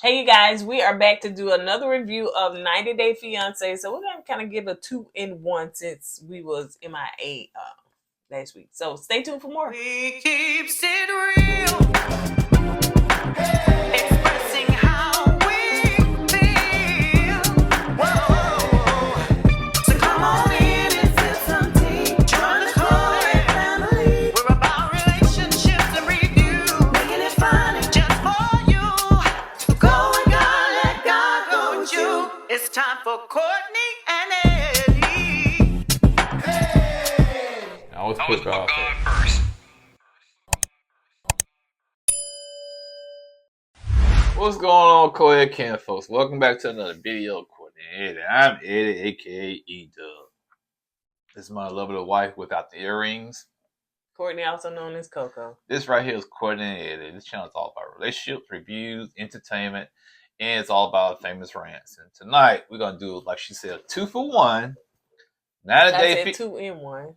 Hey, you guys, we are back to do another review of 90 Day Fiancé. So we're going to kind of give a 2-in-1 since we was MIA last week. So stay tuned for more. We keep it real. Expressing how we feel. Whoa. So come on in and sip some tea. Join the Toray family. We're about relationships and review. Making it fun and just for you. Go and God, let God go with you. It's time for Courtney and Eddie. I always put God first. What's going on, co-ed folks? Welcome back to another video of Courtney and Eddie. I'm Eddie, aka E12. This is my lovely wife without the earrings. Courtney, also known as Coco. This right here is Courtney and Eddie. This channel is all about relationships, reviews, entertainment, and it's all about famous rants. And tonight we're gonna do, like she said, 2-for-1. I said 2-in-1.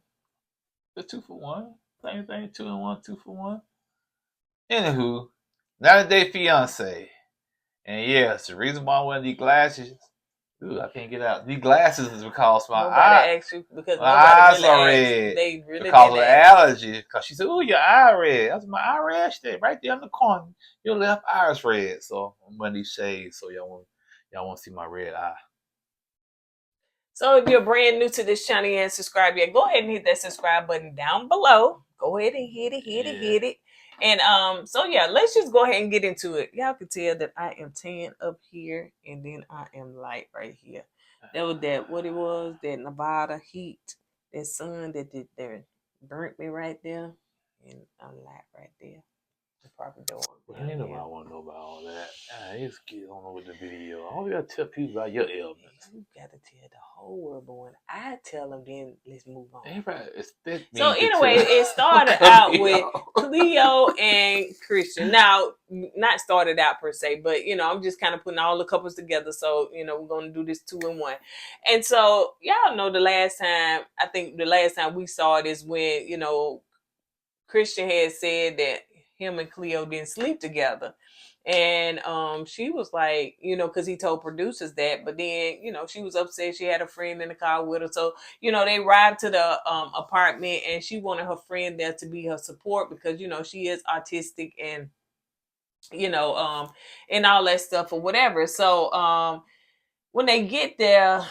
The 2-for-1. Same thing. 2-in-1, 2-for-1. Anywho, 90 Day Fiancé. And yes, the reason why I wear these glasses, I can't get out. These glasses is because my eyes are red. They really because of the allergy. Because she said, "Oh, your eye red." That's my eye red. Stay right there in the corner. Your left eye is red. So I'm wearing these shades so y'all won't see my red eye. So if you're brand new to this channel and subscribe yet, go ahead and hit that subscribe button down below. Go ahead and hit it. And so yeah, let's just go ahead and get into it. Y'all can tell that I am tan up here and then I am light right here. That was that Nevada heat, that sun that burnt me right there, and I'm light right there. The proper door. Ain't nobody want to know about all that. Just get on with the video. All you gotta tell people about your ailments. You gotta tell the whole world, but when I tell them, then let's move on. So anyway, it started out with Cleo and Christian. Now, not started out per se, but I'm just kind of putting all the couples together. So we're gonna do this 2-in-1. And so y'all know the last time we saw it is when Christian had said that him and Cleo didn't sleep together. And she was like, because he told producers that, but then, she was upset. She had a friend in the car with her. So, they arrived to the apartment and she wanted her friend there to be her support because, she is autistic and, and all that stuff or whatever. So when they get there,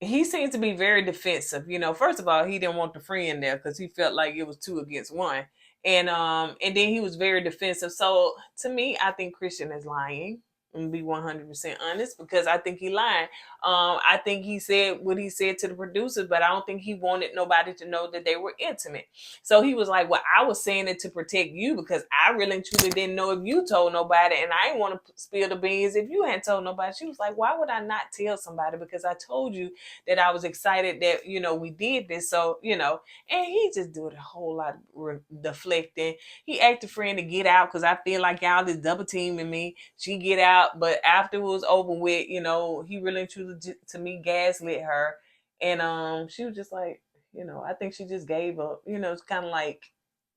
he seems to be very defensive. First of all, he didn't want the friend there because he felt like it was 2 against 1. And then he was very defensive. So to me, I think Christian is lying. And be 100% honest, because I think he lied. I think he said what he said to the producers, but I don't think he wanted nobody to know that they were intimate. So he was like, well, I was saying it to protect you because I really and truly didn't know if you told nobody, and I didn't want to spill the beans if you hadn't told nobody. She was like, why would I not tell somebody? Because I told you that I was excited that, we did this. So, and he just did a whole lot of deflecting. He asked a friend to get out because I feel like y'all is double teaming me. She get out. But after it was over with, he really truly, to me, gaslit her. And she was just like, I think she just gave up. It's kind of like,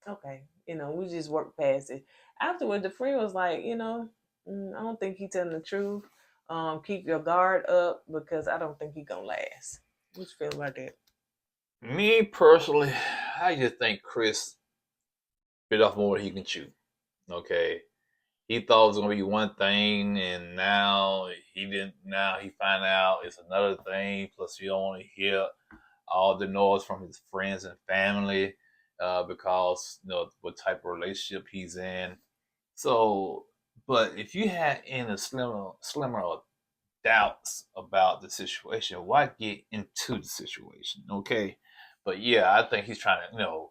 okay, we just worked past it. Afterward, the friend was like, I don't think he telling the truth. Keep your guard up because I don't think he gonna last. What you feel about that? Me personally, I just think Chris bit off more than he can chew. Okay. He thought it was gonna be one thing, and now he didn't. Now he find out it's another thing. Plus, you don't want to hear all the noise from his friends and family because what type of relationship he's in. So, but if you had any slimmer doubts about the situation, why get into the situation? Okay, but yeah, I think he's trying to,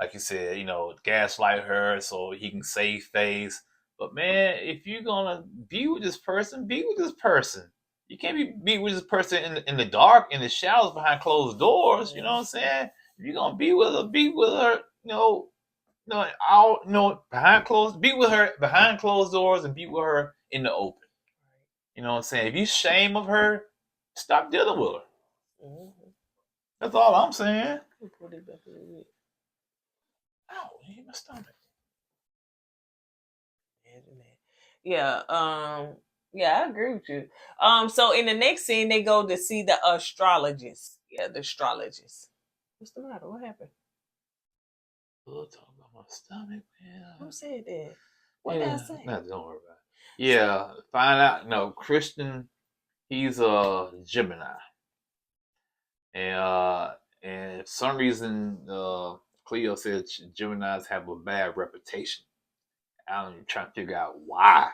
like you said, gaslight her so he can save face. But man, if you're gonna be with this person, be with this person. You can't be with this person in the dark, in the shadows, behind closed doors. You know what I'm saying? If you're gonna be with her, be with her. Be with her behind closed doors and be with her in the open. You know what I'm saying? If you shame of her, stop dealing with her. Mm-hmm. That's all I'm saying. Put it back a little bit. Ow, it hit my stomach. Yeah. Yeah, I agree with you. So in the next scene, they go to see the astrologist. Yeah, the astrologist. What's the matter? What happened? Oh, talking about my stomach, man. Who said that? What did I say? No, don't worry about it. Yeah, find out. No, Christian, he's a Gemini, and and for some reason, Cleo said Geminis have a bad reputation. I'm trying to figure out why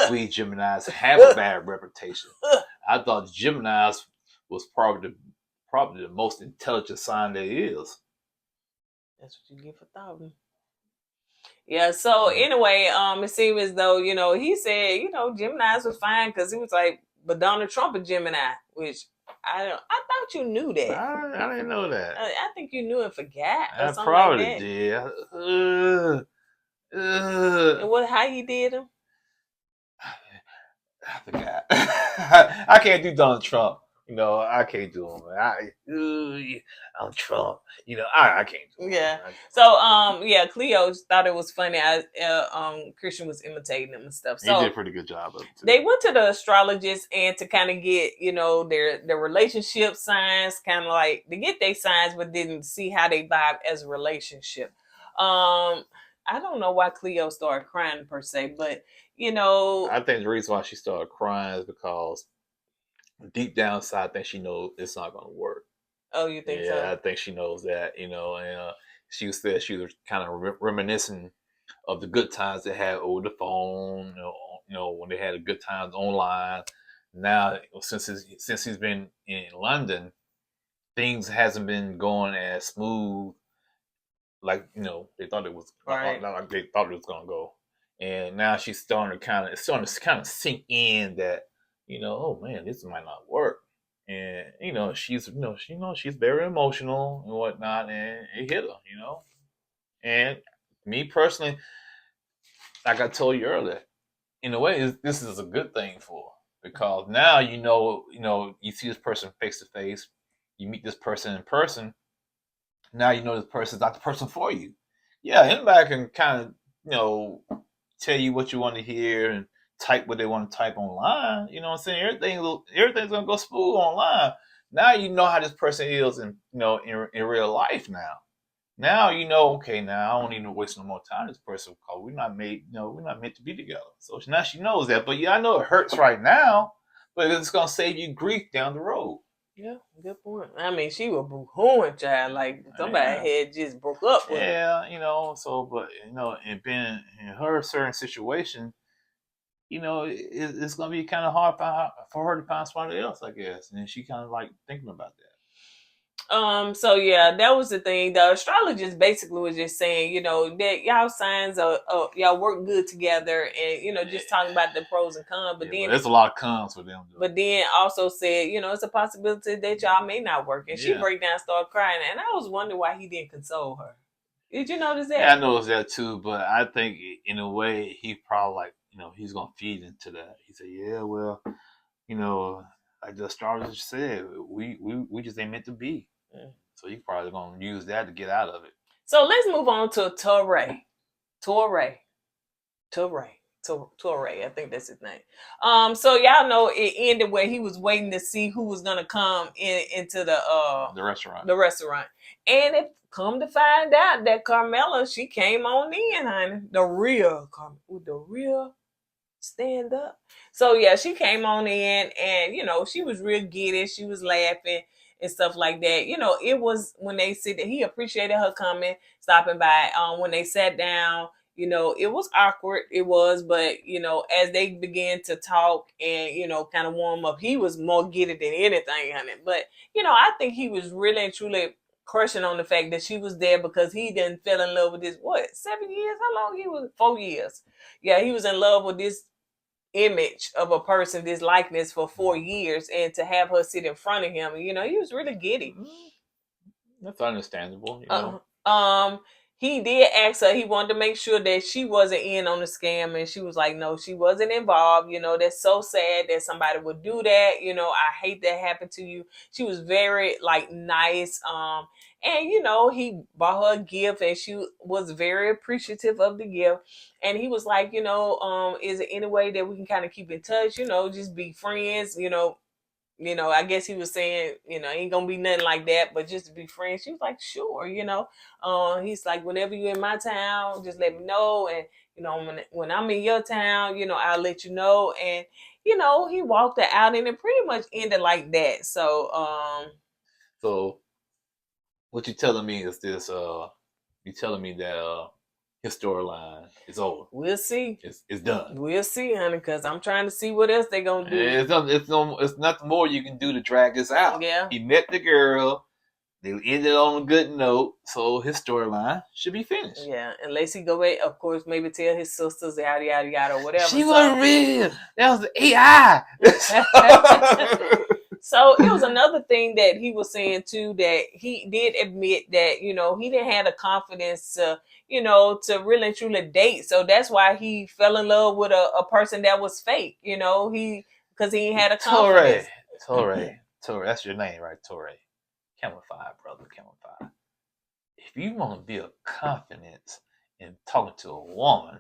we Geminis have a bad reputation. I thought Geminis was probably the most intelligent sign there is. That's what you get for thought. Yeah, so anyway, it seemed as though, he said, Gemini's was fine because he was like, but Donald Trump a Gemini, which I thought you knew that. I didn't know that. I think you knew and forgot or I something probably like that. did. And how he did him? I forgot. I can't do Donald Trump. I can't do him. I'm Trump. I can't do him. Yeah. So Cleo thought it was funny. Christian was imitating him and stuff. So he did a pretty good job of it too. They went to the astrologist and to kind of get, their relationship signs, kind of like to get their signs, but didn't see how they vibe as a relationship. I don't know why Cleo started crying per se, but I think the reason why she started crying is because deep down inside, I think she knows it's not going to work. Oh, you think so? Yeah, I think she knows that, and she said she was kind of reminiscing of the good times they had over the phone, when they had a good times online. Now, since he's been in London, things hasn't been going as smooth like they thought it was. Right. Like they thought it was going to go. And now she's starting to kind of sink in that oh man, this might not work. And she's she's very emotional and whatnot, and it hit her. And me personally, like I told you earlier, in a way, this is a good thing for her, because now you see this person face to face, you meet this person in person. Now this person's not the person for you. Yeah, anybody can kind of tell you what you want to hear and type what they want to type online. You know what I'm saying? Everything's gonna go smooth online. Now you know how this person is in real life now. Now okay, now I don't need to waste no more time with this person because we're not meant to be together. So now she knows that. But yeah, I know it hurts right now, but it's gonna save you grief down the road. Yeah, good point. I mean, she was boo-hooing, child. Like somebody had just broke up with her. Yeah, so but and being in her certain situation, it's gonna be kind of hard for her to find somebody else, I guess. And she kind of like thinking about that. So yeah, that was the thing. The astrologist basically was just saying, that y'all signs are y'all work good together, and just talking about the pros and cons. But then there's a lot of cons for them. Though. But then also said, it's a possibility that y'all may not work. And she break down, start crying, and I was wondering why he didn't console her. Did you notice that? Yeah, I noticed that too. But I think in a way he probably like he's gonna feed into that. He said, yeah, well, like the astrologist said, we just ain't meant to be. Yeah. So he's probably gonna use that to get out of it. So let's move on to Toray. I think that's his name. So y'all know it ended where he was waiting to see who was gonna come into the restaurant. And it come to find out that Carmella, she came on in, honey. The real stand up. So yeah, she came on in, and she was real giddy. She was laughing and stuff like that. It was when they said that he appreciated her coming, stopping by. When they sat down, it was awkward. It was, but as they began to talk and kind of warm up, he was more giddy than anything, honey. But I think he was really and truly crushing on the fact that she was there because he didn't fell in love with this 7 years? How long he was? 4 years. Yeah, he was in love with this image of a person, this likeness for 4 years, and to have her sit in front of him, he was really giddy. That's understandable. he did ask her, he wanted to make sure that she wasn't in on the scam, and she was like, no, she wasn't involved. That's so sad that somebody would do that. I hate that happened to you. She was very like nice. And he bought her a gift, and she was very appreciative of the gift. And he was like, is there any way that we can kind of keep in touch, just be friends, I guess he was saying, ain't gonna be nothing like that, but just to be friends. She was like, sure, he's like, whenever you're in my town, just let me know. And, when I'm in your town, I'll let you know. And, he walked her out, and it pretty much ended like that. So what you're telling me is this, you're telling me that his storyline is over. We'll see. It's done. We'll see, honey, because I'm trying to see what else they're gonna do. It's nothing more you can do to drag this out. Yeah. He met the girl. They ended on a good note, so his storyline should be finished. Yeah, unless he go back, of course, maybe tell his sisters, yada, yada, yada, or whatever. She wasn't real. That was the AI. So it was another thing that he was saying too, that he did admit that, he didn't have the confidence to, to really and truly date. So that's why he fell in love with a person that was fake, because he ain't had a confidence. Toray, that's your name, right? Toray. Camouflage, brother, camouflage. If you want to build confidence in talking to a woman,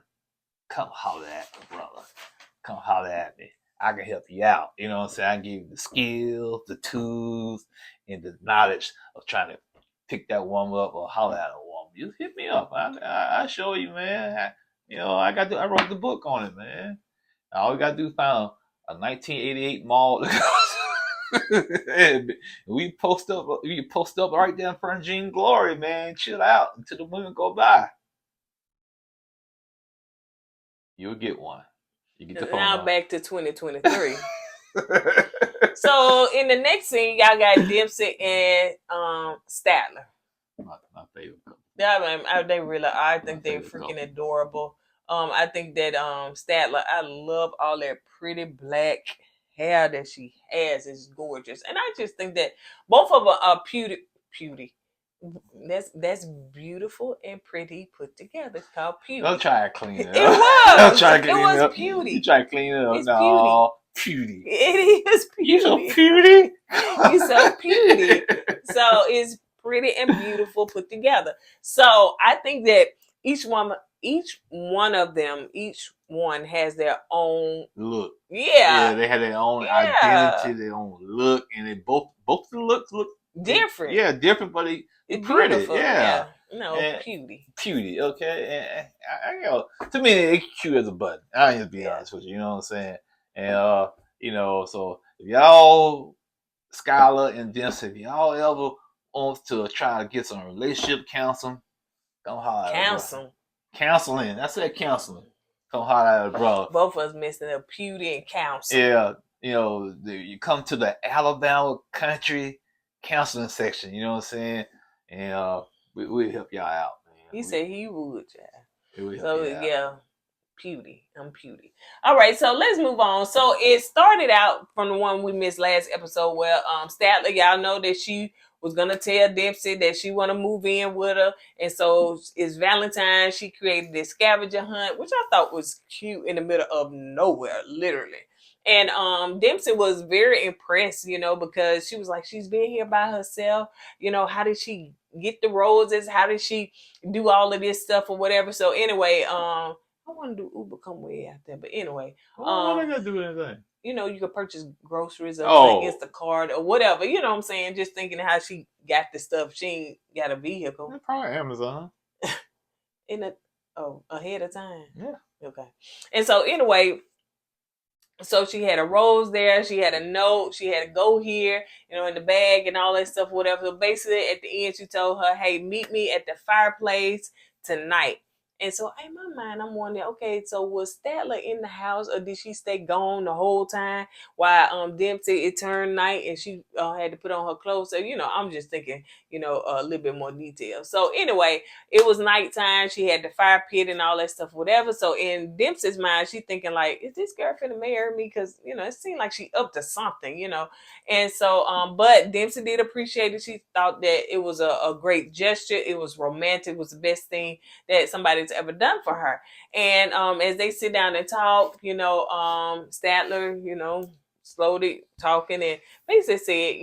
come holler at me, brother. Come holler at me. I can help you out. You know what I'm saying? I can give you the skills, the tools, and the knowledge of trying to pick that woman up or holler at a woman. You hit me up. I show you, man. I wrote the book on it, man. All you gotta do is find a 1988 mall. we post up right there in front of Jean Glory, man. Chill out until the women go by. You'll get one. You get the phone now number. back to 2023. So in the next scene, y'all got Dempsey and Statler. My favorite. Yeah, they really are. I think they're freaking adorable. I think that Statler, I love all that pretty black hair that she has. It's gorgeous. And I just think that both of them are beauty. That's beautiful and pretty put together. It's called beauty. Don't try to clean it up. It was. Don't try to clean it up. Beauty. You try to clean it up. It's no, beauty. It is beauty. You so beauty. You so beauty. So it's pretty and beautiful put together. So I think that each one has their own look. Yeah, they have their own identity, their own look, and they both the looks look different. Yeah, different, but it's pretty. Beautiful. Yeah. Beauty. Okay. And to me, it's cute as a button. I ain't to be honest with you. You know what I'm saying? And so if y'all, Skylar and Dempsey, if y'all ever want to try to get some relationship counseling, come holler at counseling. I said counseling. Come holler at a brother. Both of us missing up beauty and counseling. Yeah, you come to the Alabama country counseling section. You know what I'm saying? And we'll help y'all out, man. He said he would, yeah. So yeah, beauty. I'm beauty. All right, so let's move on. So it started out from the one we missed last episode where Statler, y'all know that she was gonna tell Dempsey that she want to move in with her, and so it's Valentine's. She created this scavenger hunt, which I thought was cute in the middle of nowhere, literally. And Dempsey was very impressed, because she was like, she's been here by herself. How did she get the roses? How did she do all of this stuff or whatever? So anyway, I want to do Uber come way out there, but anyway, what are they gonna do anything? You could purchase groceries or like Instacart or whatever. You know what I'm saying? Just thinking how she got the stuff. She ain't got a vehicle. Probably Amazon. Ahead of time. Yeah. Okay. And so anyway, so she had a rose there. She had a note. She had to go here, in the bag and all that stuff, whatever. So basically, at the end, she told her, hey, meet me at the fireplace tonight. And so in my mind, I'm wondering, okay, so was Statler in the house or did she stay gone the whole time while Dempsey, it turned night and she had to put on her clothes? So, I'm just thinking, a little bit more detail. So anyway, it was nighttime. She had the fire pit and all that stuff, whatever. So in Dempsey's mind, she thinking like, is this girl finna marry me? Because, it seemed like she up to something, And so, but Dempsey did appreciate it. She thought that it was a great gesture. It was romantic. It was the best thing that somebody's ever done for her. And as they sit down and talk, Statler, slowly talking and basically said,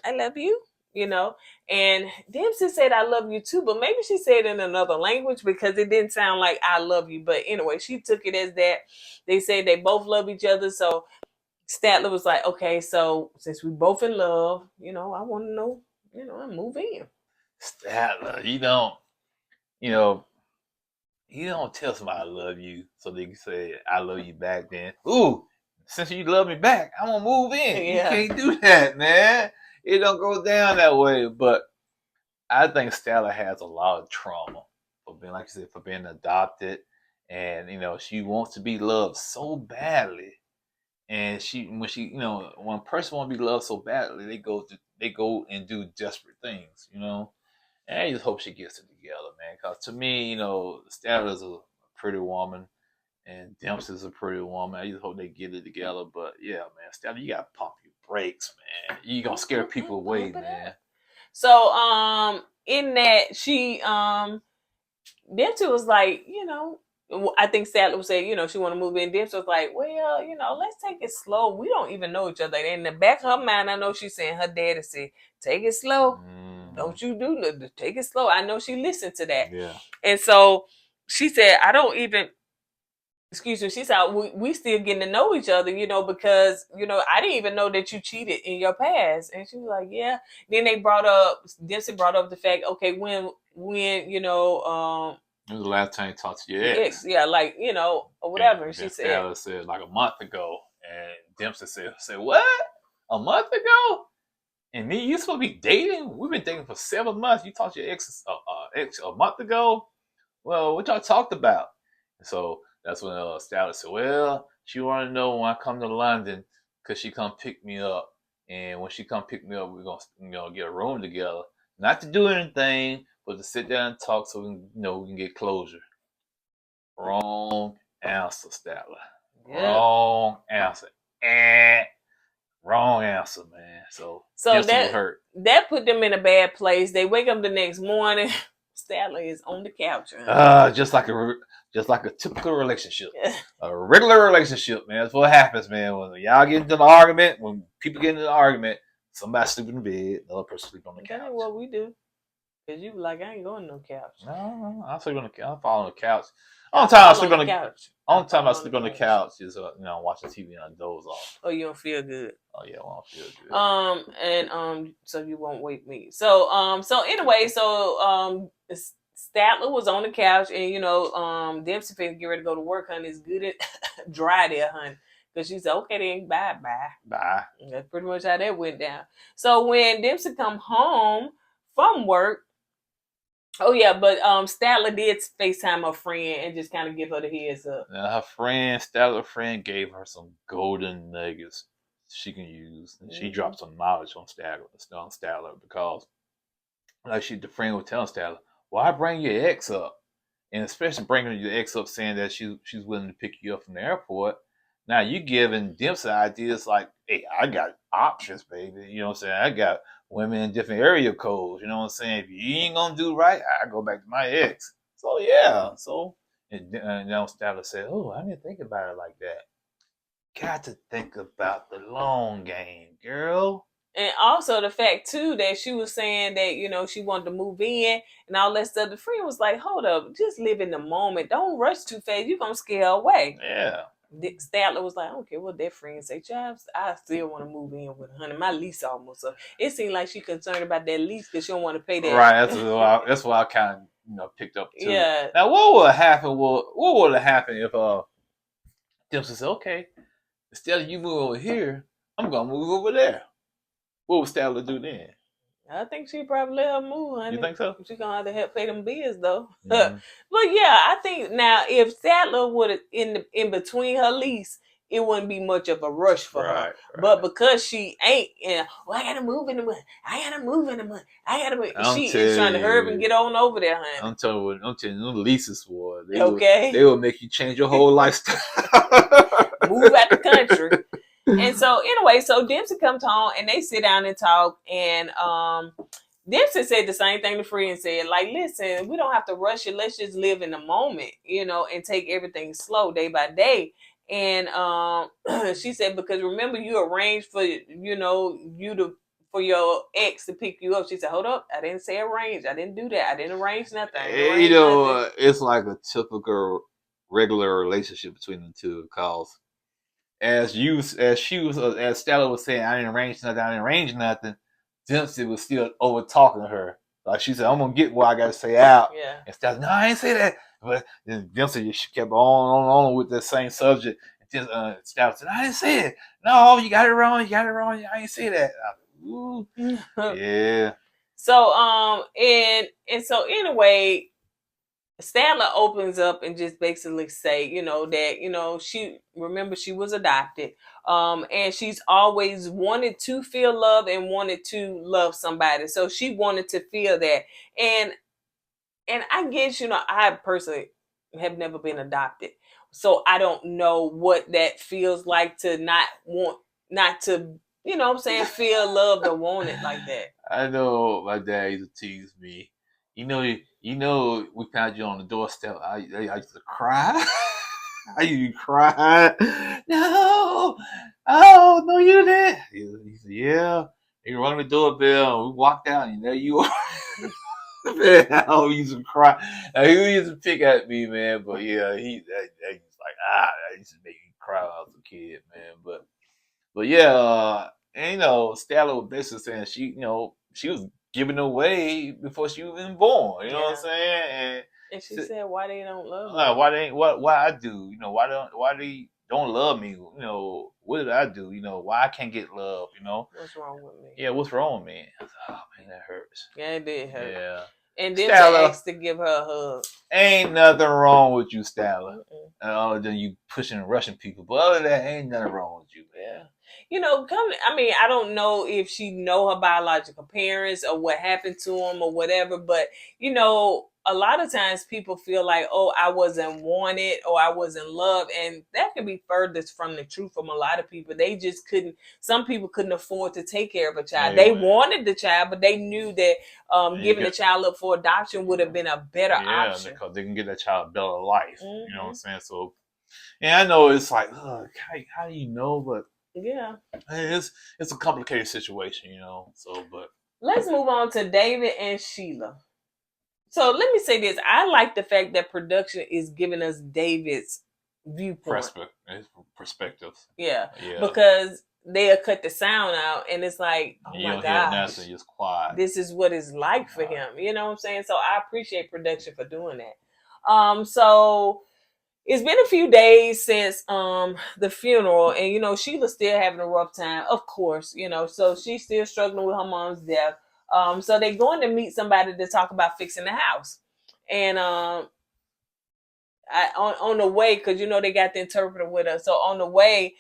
I love you, and Dempsey said, I love you too, but maybe she said in another language because it didn't sound like I love you. But anyway, she took it as that. They said they both love each other. So Statler was like, okay, so since we both in love, I want to know, I move in. Statler, you don't tell somebody I love you so they can say I love you back then. Ooh, since you love me back, I'm gonna move in. Yeah. You can't do that, man. It don't go down that way. But I think Statler has a lot of trauma for being, like you said, for being adopted. And, she wants to be loved so badly. And when a person wants to be loved so badly, they go and do desperate things, And I just hope she gets it together, man. Because to me, Statler's a pretty woman, and Dempsey's a pretty woman. I just hope they get it together. But yeah, man, Statler, you gotta pump your brakes, man. You gonna scare people away, man. So, in that she, Dempsey was like, I think Statler would say, she want to move in. Dempsey was like, well, let's take it slow. We don't even know each other. In the back of her mind, I know she's saying her daddy said, take it slow. Don't you do nothing. Take it slow. I know she listened to that. Yeah. And so she said, excuse me, she said, we still getting to know each other, because, I didn't even know that you cheated in your past. And she was like, yeah. Then Dempsey brought up the fact, okay, when, when was the last time you talked to your ex? Yeah, like, or whatever. And she said, Statler said like a month ago. And Dempsey said, what? A month ago? And me, you supposed to be dating? We've been dating for 7 months. You talked to your ex a month ago? Well, what y'all talked about? And so that's when Statler said, well, she wanted to know when I come to London because she come pick me up. And when she come pick me up, we're going to get a room together. Not to do anything, but to sit down and talk so we can get closure. Wrong answer, Statler. Yeah. Wrong answer. Wrong answer, man. So that put them in a bad place. They wake up the next morning. Statler is on the couch. Just like a typical relationship, a regular relationship, man. That's what happens, man. When y'all get into an argument, when people get into an argument, somebody sleep in the bed, the other person sleep on the couch. That's what we do. Cause you like, I ain't going to no couch. No, I sleep on the couch. I fall on the couch. Only time I sleep on the couch. Only time I sleep on the couch is watching TV and I doze off. Oh, you don't feel good. Oh yeah, I don't feel good. And so you won't wake me. So anyway, Statler was on the couch, and Dempsey finna get ready to go to work, honey. It's good and dry there, honey. Because she said, okay, then bye. And that's pretty much how that went down. So when Dempsey come home from work, oh yeah, but Statler did FaceTime her friend and just kind of give her the heads up. Now her Statler friend gave her some golden nuggets she can use. And she dropped some knowledge on Statler because the friend was telling Statler, why bring your ex up? And especially bringing your ex up saying that she's willing to pick you up from the airport. Now you giving Dempsey ideas like, hey, I got options, baby. You know what I'm saying? I got women in different area codes. You know what I'm saying? If you ain't gonna do right, I go back to my ex. So yeah. And now Statler said, oh, I didn't think about it like that. Got to think about the long game, girl. And also the fact too that she was saying that she wanted to move in and all that stuff. The friend was like, hold up, just live in the moment. Don't rush too fast. You're gonna scare her away. Yeah. Statler was like, I don't care what that friend say, child, I still want to move in with her, honey. My lease almost up. It seemed like she concerned about that lease because she don't want to pay that. Right, that's what I kind of picked up too. Yeah. Now what would happen? What would have happened if Dempsey said, okay, instead of you move over here, I'm gonna move over there? What would Statler do then? I think she probably let her move, honey. You think so? She's gonna have to help pay them bills though. Mhm. But yeah, I think now if Statler would have in between her lease, it wouldn't be much of a rush for her. Right. But because she ain't, I gotta move in the month. I gotta move in the month. I gotta move. I'm She is trying to hurry up and telling get on over there, honey. I'm telling you, the leases for they Okay. they will make you change your whole lifestyle. Move out the country. And so anyway, so Dempsey comes home and they sit down and talk, and Dempsey said the same thing to Free and said, like, listen, we don't have to rush it. Let's just live in the moment, and take everything slow day by day. And she said, because remember, you arranged for for your ex to pick you up. She said, hold up, I didn't say arrange. I didn't do that. I didn't arrange nothing. Nothing. It's like a typical regular relationship between the two, because as Stella was saying, I didn't arrange nothing. Dempsey was still over talking to her. Like she said, I'm gonna get what I gotta say out. Yeah. And Stella, no, I ain't say that. But then Dempsey just kept on with the same subject. And Stella said, I didn't say it. No, you got it wrong. I ain't say that. Ooh. Yeah. So and so anyway, Statler opens up and just basically say, that, she was adopted. And she's always wanted to feel love and wanted to love somebody. So she wanted to feel that. And I guess, I personally have never been adopted. So I don't know what that feels like to not to, feel loved or want it like that. I know my dad used to tease me. We found you on the doorstep. I used to cry. I used to cry. No, oh no, you didn't. He said, yeah. He rang the doorbell. And we walked out, and there you are. Man, I used to cry. He used to pick at me, man. But yeah, he was like, that used to make me cry when I was a kid, man. But yeah, and Stella was basically saying she was giving away before she was even born. You know what I'm saying? And she said, "Why they don't love me? Why I do? Why they don't love me? What did I do? Why I can't get love? What's wrong with me? Yeah, what's wrong with me? I was like, oh man, that hurts. Yeah, it did hurt. Yeah. And then they asked to give her a hug. Ain't nothing wrong with you, Stella. Other than you pushing and rushing people, but other than that, ain't nothing wrong with you. Yeah. I don't know if she know her biological parents or what happened to them or whatever, but a lot of times people feel like, oh, I wasn't wanted or I wasn't loved, and that can be furthest from the truth from a lot of people. They just some people couldn't afford to take care of a child. They wanted the child, but they knew that giving the child up for adoption would have been a better option. Because they can get that child a better life. You know what I'm saying? So, and I know it's like, how do you know? But yeah, it's a complicated situation, So, but let's move on to David and Sheila. So let me say this. I like the fact that production is giving us David's viewpoint. Perspective. Yeah. Because they'll cut the sound out and it's like, oh my gosh, just quiet. This is what it's like for him. You know what I'm saying? So I appreciate production for doing that. So it's been a few days since the funeral, and Sheila's still having a rough time, of course, so she's still struggling with her mom's death. So they're going to meet somebody to talk about fixing the house. And on the way, because they got the interpreter with us. So on the way,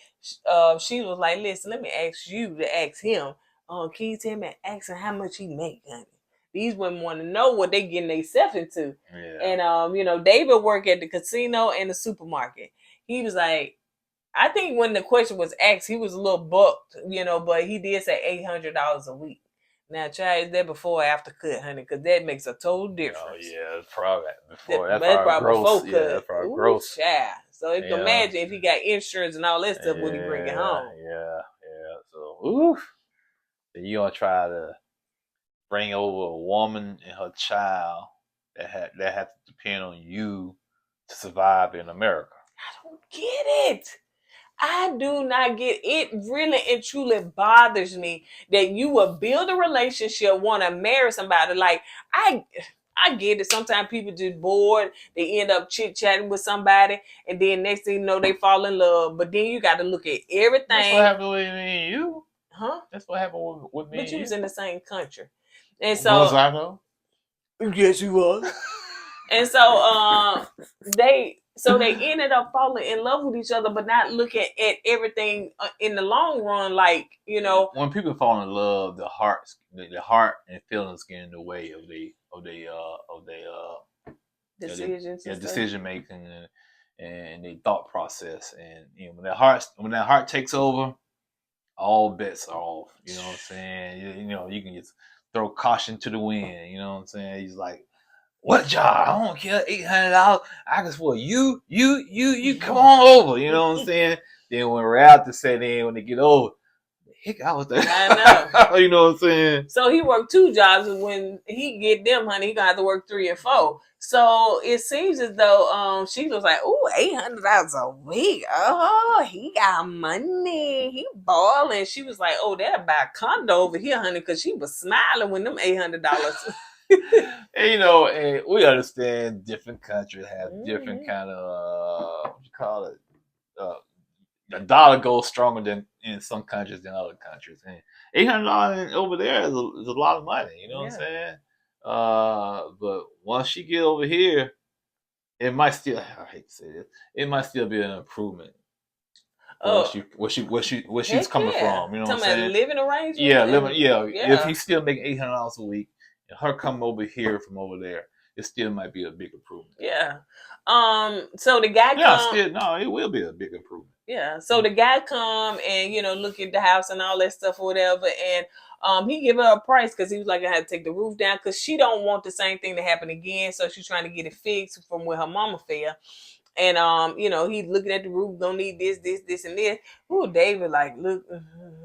she was like, listen, let me ask you to ask him. Can you tell me, ask him how much he make, honey? These women want to know what they getting themselves into. Yeah. And David worked at the casino and the supermarket. He was like, I think when the question was asked, he was a little bucked, but he did say $800 a week. Now, try is that before or after cut, honey? Because that makes a total difference. Oh, yeah, it's probably before. That's probably gross. Before cut. Yeah, that's probably gross. Child. So you can imagine if he got insurance and all that stuff, would he bring it home? Yeah. So, oof. Then you gonna try to bring over a woman and her child that have to depend on you to survive in America. I don't get it. I do not get it. Really and truly bothers me that you will build a relationship, want to marry somebody. Like, I get it. Sometimes people just bored. They end up chit-chatting with somebody, and then next thing you know, they fall in love. But then you got to look at everything. That's what happened with me and you. Huh? That's what happened with me. But you was in the same country. And so was I though? yes, you was. And so they ended up falling in love with each other, but not looking at everything in the long run. Like, you know, when people fall in love, the heart and feelings get in the way of decisions, decision making and the thought process. And you know, when that heart takes over, all bets are off. You know what I'm saying? You know, you can just throw caution to the wind. You know what I'm saying? He's like, what job? I don't care. $800. I can support you. Come on over. You know what I'm saying? Then when reality set in, when they get over, heck, I was there. I know. You know what I'm saying? So he worked 2 jobs, and when he get them, honey, he gonna have to work 3 and 4. So it seems as though she was like, "Ooh, $800 a week. Oh, he got money. He balling." She was like, "Oh, they'll buy a condo over here, honey," because she was smiling when them $800. And you know, and we understand different countries have different kind of what you call it. The dollar goes stronger than in some countries than other countries, and $800 over there is a lot of money. You know what I'm saying? But once she get over here, it might still. I hate to say this. It might still be an improvement. Where she's coming from. You know what I'm saying? Living arrangement. Yeah, living. Yeah. If he's still making $800 a week, and her coming over here from over there, it still might be a big improvement. Yeah. So the guy it will be a big improvement. Yeah. So the guy come and, you know, look at the house and all that stuff or whatever, and he give her a price because he was like, I had to take the roof down because she don't want the same thing to happen again. So she's trying to get it fixed from where her mama fell. And you know, he looking at the roof, gonna need this, and this. Ooh, David, like, look,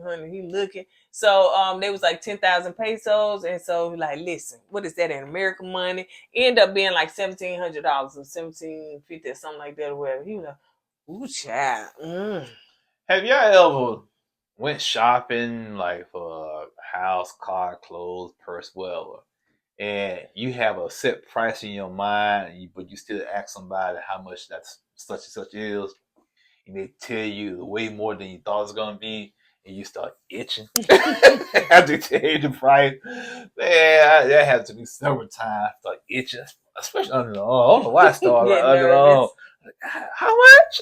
honey, he looking. So they was like 10,000 pesos, and so like, listen, what is that in American money? End up being like $1,700 or $1,750 or something like that or whatever. He was like, ooh, child. Have y'all ever went shopping like for a house, car, clothes, purse, whatever, and you have a set price in your mind, but you still ask somebody how much that's such and such is, and they tell you way more than you thought it was gonna be, and you start itching after they tell you the price? Man, that has to be several times. Start itching, especially under the arm. I don't know why I started under the arm. How much?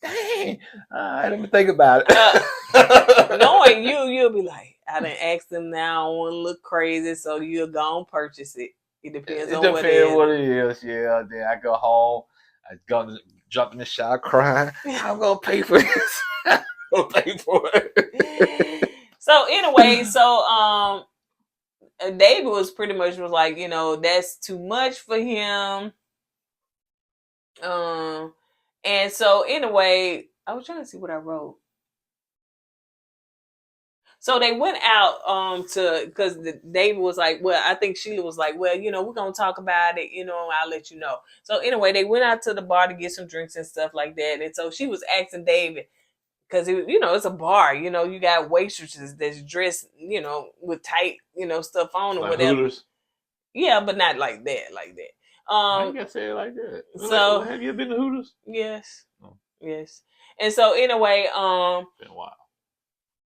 Dang, I didn't even think about it. Knowing you'll be like, I done asked them now. I want to look crazy, so you'll go and purchase it. It depends on what it is. Yeah, then I go home. I go jump in the shower crying. I'm gonna pay for this. I'm gonna pay for it. So anyway, David was pretty much was like, you know, that's too much for him. And so anyway, I was trying to see what I wrote. So they went out because David was like, well, I think Sheila was like, well, you know, we're gonna talk about it, you know, I'll let you know. So anyway, they went out to the bar to get some drinks and stuff like that. And so she was asking David, because you know, it's a bar, you know, you got waitresses that's dressed, you know, with tight, you know, stuff on or like whatever. Hooters. Yeah, but not like that. I gotta say it like that. So have you been to Hooters? Yes. Oh. Yes. And so anyway, been a while.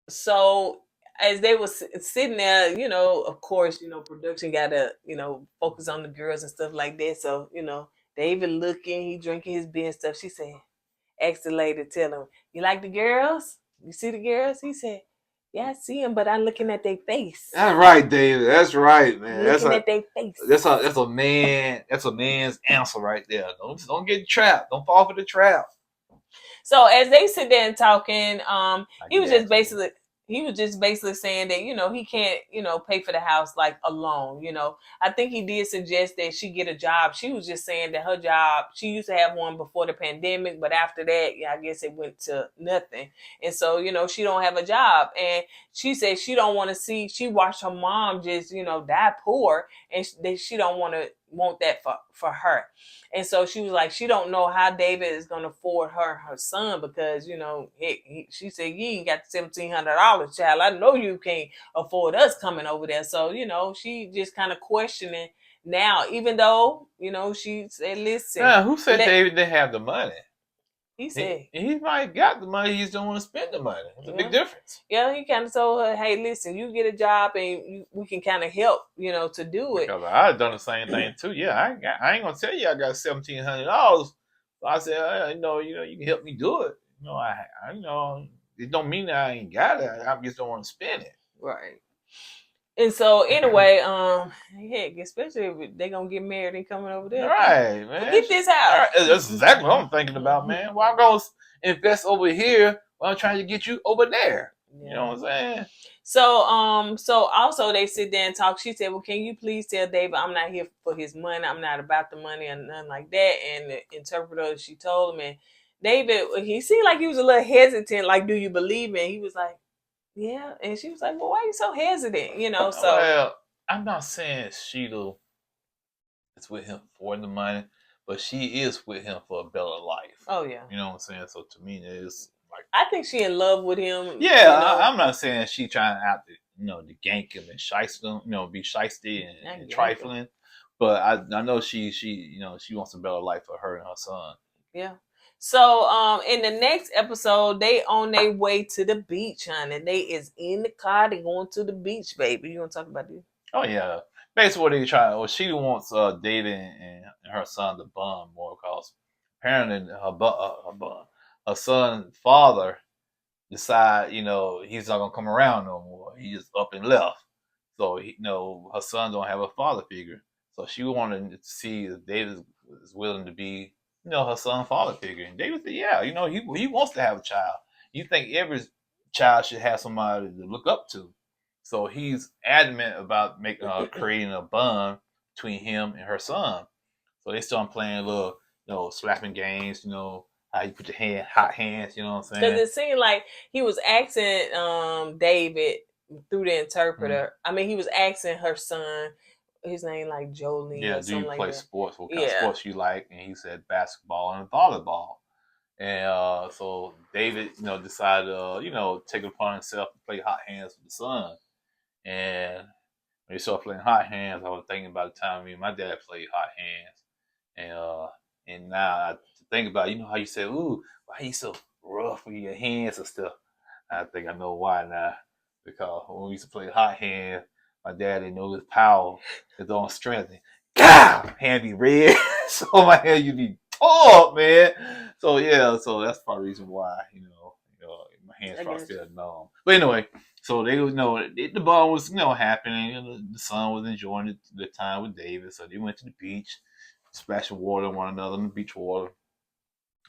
So as they was sitting there, you know, of course, you know, production got to, you know, focus on the girls and stuff like that. So, you know, David looking, he drinking his beer and stuff. She said, asked the lady, tell him, you like the girls? You see the girls? He said, yeah, I see them, but I'm looking at their face. That's right, David. That's right, man. Looking at their face. That's a man. That's a man's answer right there. Don't get trapped. Don't fall for the trap. So as they sit there and talking, he was just basically saying that, you know, he can't, you know, pay for the house like alone. You know, I think he did suggest that she get a job. She was just saying that her job, she used to have one before the pandemic, but after that, yeah, I guess it went to nothing. And so, you know, she don't have a job. And she said she don't want to see, she watched her mom just, you know, die poor, and she don't want that for her. And so she was like, she don't know how David is going to afford her son, because, you know, she said, you ain't got $1,700, child. I know you can't afford us coming over there. So, you know, she just kind of questioning now, even though, you know, she said, listen. Who said David didn't have the money? He said. He might got the money, he just don't want to spend the money. It's a big difference. Yeah, he kind of told her, hey, listen, you get a job and we can kind of help, to do it. Because I done the same thing too. Yeah, I ain't gonna tell you I got $1,700. So I said, you can help me do it. It don't mean that I ain't got it. I just don't want to spend it. Right. And so anyway, heck, especially if they gonna get married and coming over there. Right, man. Get this house. Right. That's exactly what I'm thinking about, man. Why I'm gonna invest over here while I'm trying to get you over there? Yeah. You know what I'm saying? So also they sit there and talk. She said, well, can you please tell David I'm not here for his money. I'm not about the money and nothing like that. And the interpreter, she told him, and David, he seemed like he was a little hesitant, like, do you believe me? And he was like, yeah. And she was like, well, why are you so hesitant? So. Well, I'm not saying Sheila is with him for the money, but she is with him for a better life. Oh, yeah. You know what I'm saying? So to me, it's like, I think she in love with him. Yeah, I'm not saying she trying out to gank him and shiest him, be shiesty and trifling. But I know she wants a better life for her and her son. Yeah. So in the next episode, they on their way to the beach, honey. They is in the car. They going to the beach, baby. You want to talk about this? Oh yeah. Basically, what they try. Well, she wants David and her son to bond more because apparently her son's father decide he's not gonna come around no more. He just up and left. So her son don't have a father figure. So she wanted to see if David is willing to be her son's father figure. And David said, yeah, he wants to have a child. You think every child should have somebody to look up to. So he's adamant about creating a bond between him and her son. So they start playing a little, slapping games, how you put your hot hands, you know what I'm saying? Because it seemed like he was asking David through the interpreter. Mm-hmm. I mean, he was asking her son, his name like Jolene. Yeah, or do you like play that. Sports? What kind of sports you like? And he said basketball and volleyball. And so David, decided, take it upon himself to play hot hands with the son. And when he started playing hot hands, I was thinking about the time me and my dad played hot hands. And now I think about it, how you say, ooh, why you so rough with your hands and stuff? I think I know why now. Because when we used to play hot hands, my dad didn't know his power, his own strength. God, hand be red. So my hand you be tore up, man. So yeah, so that's probably the reason why, my hands probably still numb. But anyway, so they the ball was happening. The son was enjoying the time with David, so they went to the beach, splashing water on one another in the beach water.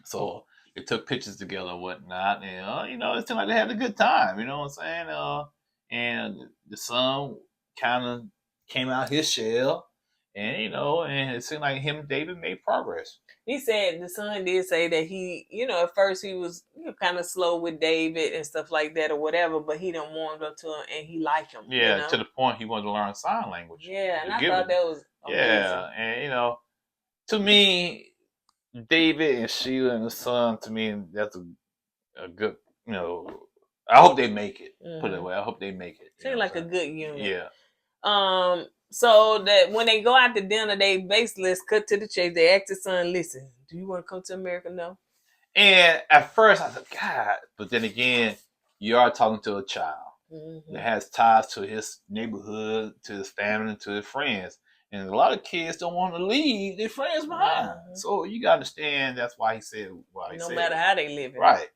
So they took pictures together and whatnot, and it seemed like they had a good time. You know what I'm saying? And the son kind of came out his shell, and and it seemed like him and David made progress. He said the son did say that he, at first he was kind of slow with David and stuff like that or whatever, but he didn't warm up to him and he liked him. Yeah, to the point he wanted to learn sign language. Yeah, and I thought that was amazing. Yeah, and to me, David and Sheila and the son, to me, that's a good, I hope they make it. Mm-hmm. Put it away. I hope they make it. Seems like a good unit. Yeah. So that when they go out to dinner, they basically cut to the chase. They ask the son, listen, do you want to come to America? No. And at first I said, God, but then again, you are talking to a child that has ties to his neighborhood, to his family, to his friends. And a lot of kids don't want to leave their friends behind. Mm-hmm. So you got to understand that's why he said why he said. No matter how they live. Right.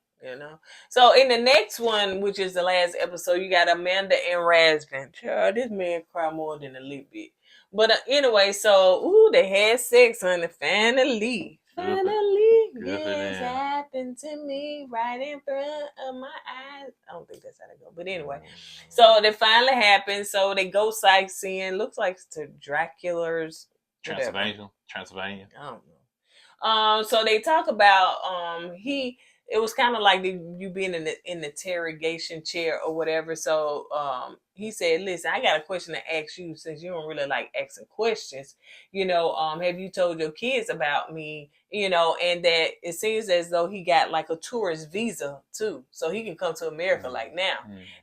So in the next one, which is the last episode, you got Amanda and Razvan. Child, this man cry more than a little bit. But anyway, so they had sex, honey. Finally, this happened to me right in front of my eyes. I don't think that's how they go, but anyway. So that finally happened. So they go sightseeing. Looks like to Dracula's Transylvania. I don't know. So they talk about it was kind of like you being in the interrogation chair or whatever. So he said, listen, I got a question to ask you since you don't really like asking questions. Have you told your kids about me? And that it seems as though he got like a tourist visa too. So he can come to America like now.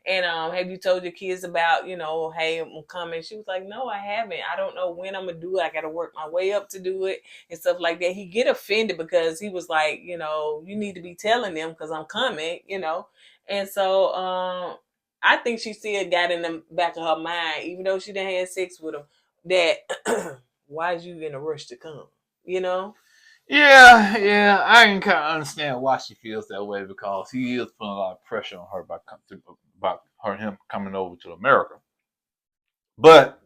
And have you told your kids about, hey, I'm coming? She was like, no, I haven't. I don't know when I'm going to do it. I got to work my way up to do it and stuff like that. He get offended because he was like, you need to be telling them because I'm coming, And so I think she still got in the back of her mind, even though she didn't have sex with him, that why is you in a rush to come? Yeah, I can kind of understand why she feels that way because he is putting a lot of pressure on her about her and him coming over to America. But,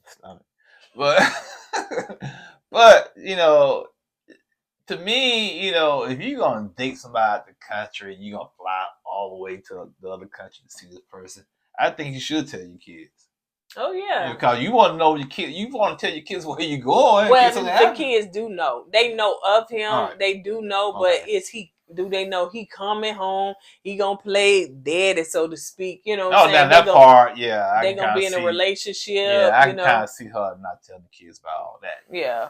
stop it. But to me, if you're gonna date somebody at the country, you're gonna fly all the way to the other country to see this person. I think you should tell your kids. Oh yeah, because you want to know your kid. You want to tell your kids where you're going. Well, the kids do know. They know of him. Right. They do know, but is he? Do they know he coming home? He gonna play daddy, so to speak. You know what I'm saying? That part, yeah. They gonna be in a relationship. Yeah, I can kind of see her not telling the kids about all that. Yeah.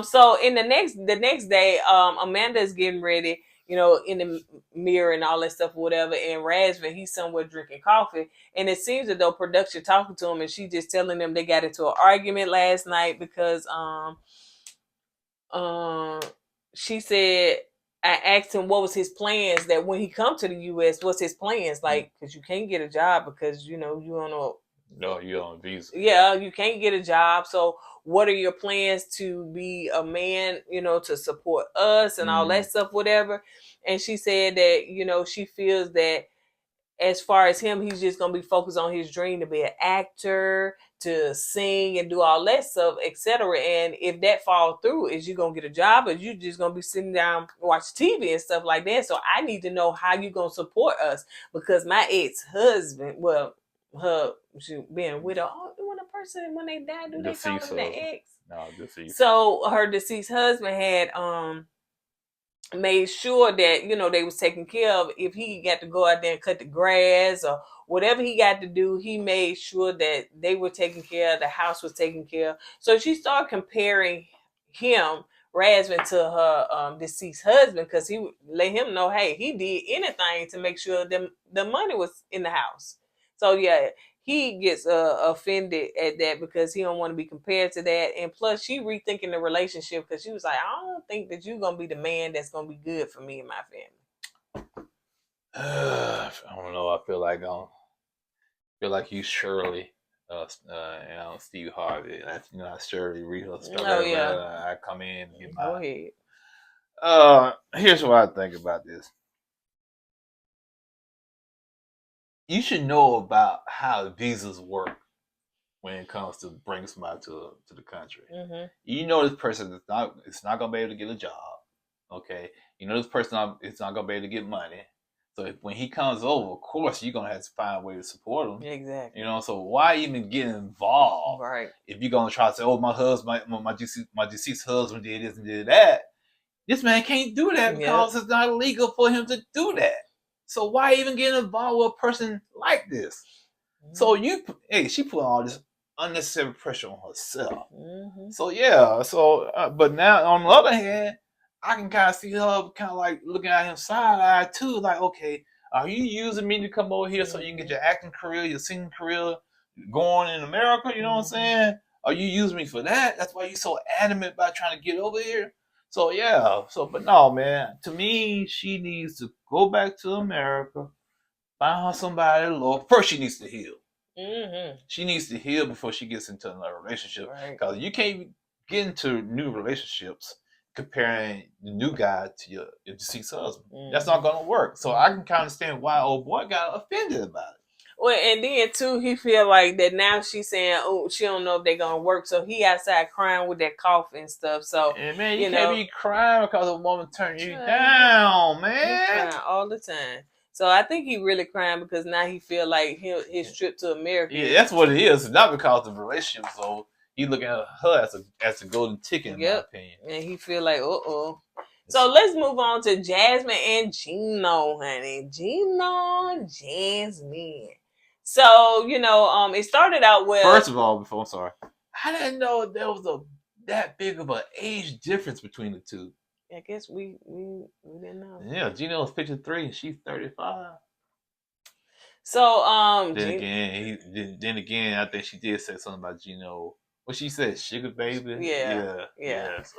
So in the next day, Amanda is getting ready. In the mirror and all that stuff, whatever. And Razvan, he's somewhere drinking coffee. And it seems as though production talking to him and she just telling them they got into an argument last night because she said, I asked him what was his plans that when he come to the U.S., what's his plans? Like, because you can't get a job because, you on a... No, you're on a visa. Yeah, you can't get a job. So what are your plans to be a man, to support us and all that stuff, whatever. And she said that, she feels that as far as him, he's just going to be focused on his dream to be an actor, to sing and do all that stuff, etc. And if that falls through, is you going to get a job or you just going to be sitting down watch TV and stuff like that? So I need to know how you going to support us because my ex-husband, she being widow, when they die, do they call them the ex? No, deceased. So her deceased husband had made sure that they was taken care of. If he got to go out there and cut the grass or whatever he got to do, he made sure that they were taken care of, the house was taken care of. So she started comparing him, Razvan, to her deceased husband because he would let him know, hey, he did anything to make sure the money was in the house. So yeah, he gets offended at that because he don't want to be compared to that. And plus, she rethinking the relationship because she was like, I don't think that you're going to be the man that's going to be good for me and my family. I don't know. I feel like you Shirley, Steve Harvey. I Shirley read her stuff. Oh, yeah. I come in and get my... Go ahead. Here's what I think about this. You should know about how visas work when it comes to bring somebody to the country. Mm-hmm. You know this person is not going to be able to get a job. Okay, you know this person is not going to be able to get money. So when he comes over, of course you're going to have to find a way to support him. Exactly. So why even get involved? Right. If you're going to try to say, oh, my deceased husband did this and did that, this man can't do that because it's not illegal for him to do that. So why even get involved with a person like this? Mm-hmm. So she put all this unnecessary pressure on herself. Mm-hmm. So yeah, but now on the other hand, I can kind of see her kind of like looking at him side-eye too, like, okay, are you using me to come over here so you can get your acting career, your singing career going in America? You know what I'm saying? Are you using me for that? That's why you're so adamant about trying to get over here? So yeah, but no, man. To me, she needs to go back to America, find her somebody local. First, she needs to heal. Mm-hmm. She needs to heal before she gets into another relationship. Because you can't get into new relationships comparing the new guy to your deceased husband. Mm-hmm. That's not gonna work. So I can kind of understand why old boy got offended about it. Well, and then too, he feel like that now she's saying, oh, she don't know if they're gonna work, so he outside crying with that cough and stuff. So, and man, you can't be crying because a woman turned you down, man. He's crying all the time. So I think he really crying because now he feel like his trip to America. Yeah, that's what it is. It's not because of the relationship. So he looking at her as a golden ticket, in my opinion. And he feel like, So let's move on to Jasmine and Gino, honey. Gino, Jasmine. So, it started out well. First of all, I'm sorry, I didn't know there was that big of an age difference between the two. I guess we didn't know. Yeah, Gino's 53 and she's 35. So, then again, I think she did say something about Gino. What she said, sugar baby. Yeah. So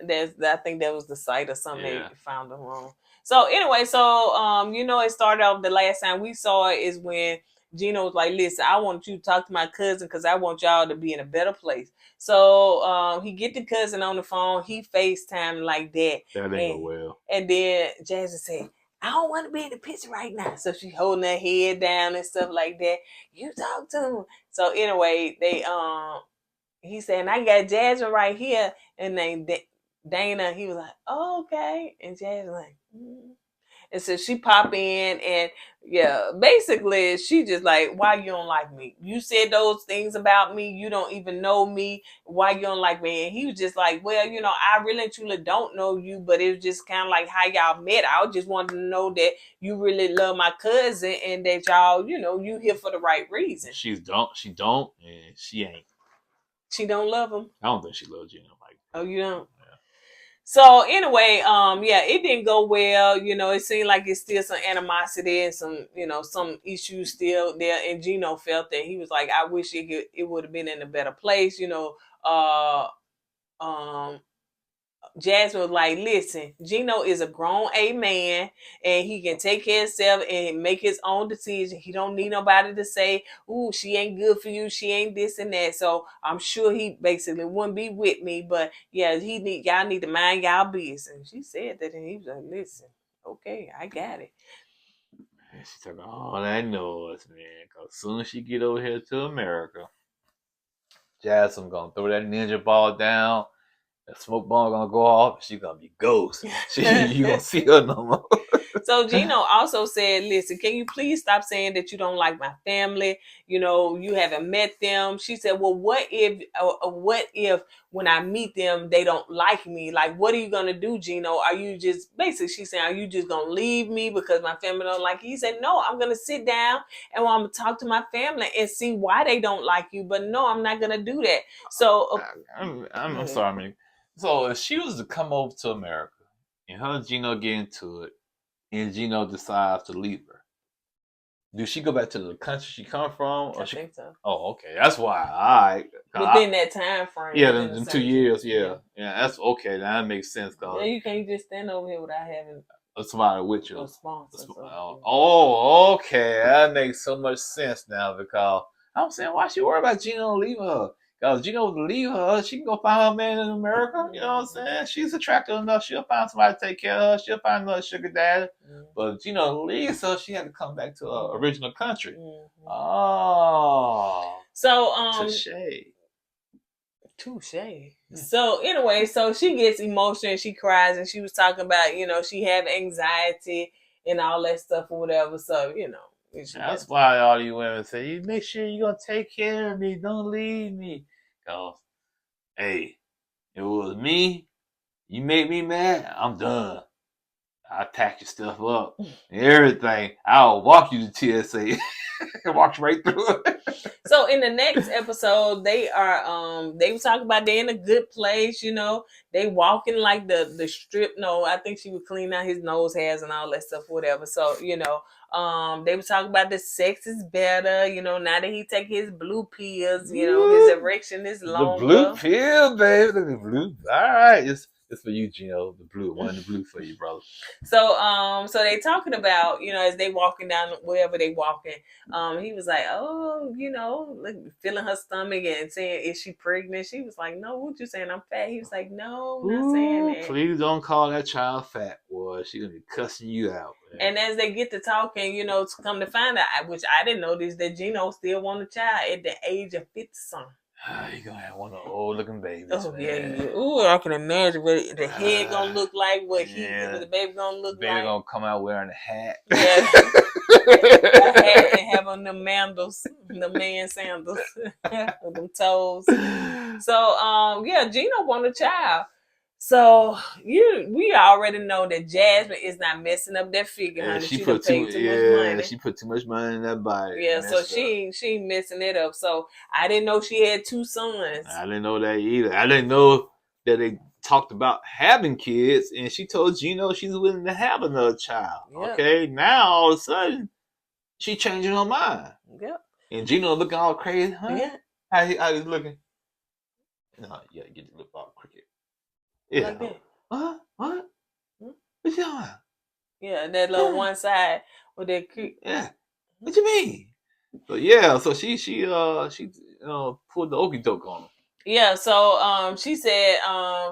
yeah. I think that was the site or something Yeah. they found them on. So anyway, it started off the last time we saw it is when Gino was like, listen, I want you to talk to my cousin because I want y'all to be in a better place. So he get the cousin on the phone, he FaceTime like that. That ain't go well. And then Jasmine said, I don't want to be in the picture right now. So she holding her head down and stuff like that. You talk to him. So anyway, he said, I got Jasmine right here. And then Dana, he was like, oh, okay. And Jasmine like, And so she pop in and basically she just like, why you don't like me? You said those things about me. You don't even know me. Why you don't like me? And he was just like, well, I really and truly don't know you, but it was just kind of like how y'all met. I just wanted to know that you really love my cousin and that y'all, you here for the right reason. She don't, and she ain't. She don't love him? I don't think she loves Gino like that. Oh, you don't? So anyway, it didn't go well. It seemed like it's still some animosity and some, some issues still there. And Gino felt that he was like, I wish it would have been in a better place. Jasmine was like, listen, Gino is a grown A man and he can take care of himself and make his own decision. He don't need nobody to say, ooh, she ain't good for you. She ain't this and that. So I'm sure he basically wouldn't be with me. But yeah, y'all need to mind y'all business. And she said that and he was like, listen, okay, I got it. And she took all that noise, man. Because as soon as she get over here to America, Jasmine gonna throw that ninja ball down. The smoke bomb gonna go off. She gonna be ghost. You gonna see her no more. So Gino also said, listen, can you please stop saying that you don't like my family? You haven't met them. She said, well, what if when I meet them, they don't like me? Like, what are you going to do, Gino? Are you just, basically, she's saying, are you just going to leave me because my family don't like you? He said, no, I'm going to sit down and I'm going to talk to my family and see why they don't like you. But no, I'm not going to do that. So I'm sorry, man. So if she was to come over to America and her and Gino get into it, and Gino decides to leave her, do she go back to the country she come from? Or I think so. Oh, okay. That's why. All right. Within that time frame. Yeah, in 2 years. Yeah, that's okay. That makes sense. Yeah, you can't just stand over here without having somebody with you. A sponsor. Oh, okay. That makes so much sense now because I'm saying, why she worry about Gino leaving her? Because Gino would leave her, she can go find her man in America. You know what I'm saying? She's attractive enough. She'll find somebody to take care of her. She'll find another sugar daddy. But if Gino leaves her, she had to come back to her original country. Oh. So, touche. So anyway, so she gets emotional and she cries and she was talking about, she had anxiety and all that stuff or whatever. So, that's why all you women say, you make sure you're going to take care of me. Don't leave me. Because, hey, it was me. You make me mad, I'm done. I'll tack your stuff up and everything. I'll walk you to TSA. Walk right through it. So in the next episode, they were talking about they're in a good place, they walking like the strip. No, I think she would clean out his nose hairs and all that stuff, whatever. So, they were talking about the sex is better, now that he take his blue pills, his erection is longer. The blue pill, baby. The blue. All right. It's for you, Gino. The blue. One in the blue for you, brother. So they talking about, as they walking down wherever they walking, he was like, oh, like feeling her stomach and saying, is she pregnant? She was like, no, what you saying? I'm fat. He was like, no, I'm not saying that. Please don't call that child fat, boy. She's gonna be cussing you out. Man. And as they get to talking, to come to find out, which I didn't know this, that Gino still want a child at the age of 50-something. You're going to have one of the old-looking babies. Oh, man. Yeah. Ooh, I can imagine what the head going to look like, what the baby going to look like. The baby going to come out wearing a hat. Yeah. A hat and having the mandals, the man sandals with them toes. So, Gino want a child. So we already know that Jasmine is not messing up that figure, Yeah, honey. she She done paid too much money. she put too much money in that body. Yeah, and so messed up. she ain't messing it up. So I didn't know she had 2 sons. I didn't know that either. I didn't know that they talked about having kids, and she told Gino she's willing to have another child. Yep. Okay, now all of a sudden she changing her mind, Yep. and Gino looking all crazy. Huh? Yeah. How he's looking? No, yeah, get the lip all crooked. Yeah. Like that. What? Hmm? What you talking about? Yeah, that little one side with that creep. Yeah. What you mean? So yeah, so she pulled the okey doke on him. Yeah, so she said,